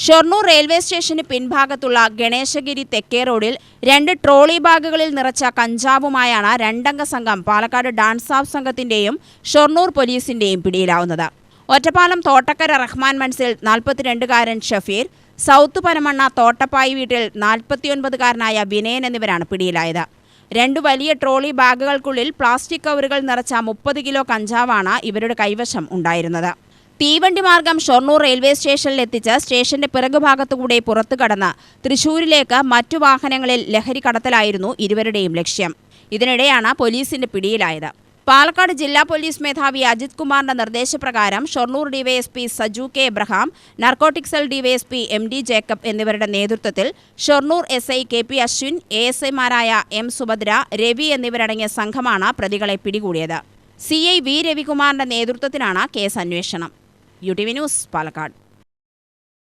Shoranur railway സ്റ്റേഷന് പിൻഭാഗത്തുള്ള ഗണേശഗിരി തെക്കേ റോഡിൽ 2 trolley ബാഗുകളിൽ നിറച്ച കഞ്ചാവുമായാണ് 2-അംഗ സംഘം പാലക്കാട് ഡാൻസ് ഓഫ് സംഘത്തിന്റെയും ഷൊർണൂർ പോലീസിന്റെയും പിടിയിലാവുന്നത്. ഒറ്റപ്പാലം തോട്ടക്കര റഹ്മാൻ മൻസിൽ 42-കാരൻ ഷഫീർ, സൗത്ത് പനമണ്ണ തോട്ടപ്പായി വീട്ടിൽ 49-കാരനായ വിനയൻ എന്നിവരാണ് പിടിയിലായത്. 2 വലിയ ട്രോളി ബാഗുകൾക്കുള്ളിൽ പ്ലാസ്റ്റിക് കവറുകൾ നിറച്ച 30 കിലോ കഞ്ചാവാണ് ഇവരുടെ കൈവശം ഉണ്ടായിരുന്നത്. തീവണ്ടി മാർഗം ഷൊർണൂർ റെയിൽവേ സ്റ്റേഷനിലെത്തിച്ച് സ്റ്റേഷന്റെ പിറകുഭാഗത്തുകൂടെ പുറത്തു കടന്ന് തൃശൂരിലേക്ക് മറ്റു വാഹനങ്ങളിൽ ലഹരി കടത്തലായിരുന്നു ഇരുവരുടെയും ലക്ഷ്യം. ഇതിനിടെയാണ് പോലീസിന്റെ പിടിയിലായത്. പാലക്കാട് ജില്ലാ പോലീസ് മേധാവി അജിത് കുമാറിന്റെ നിർദ്ദേശപ്രകാരം Shoranur DYSP Saju K Abraham, narcotic cell DYSP MD Jacob എന്നിവരുടെ നേതൃത്വത്തിൽ Shoranur SI KP Ashwin, ASIമാരായ M Subhadra, Ravi എന്നിവരടങ്ങിയ സംഘമാണ് പ്രതികളെ പിടികൂടിയത്. CI V രവികുമാറിന്റെ നേതൃത്വത്തിലാണ് കേസ് അന്വേഷണം. UTV news, Palakkad.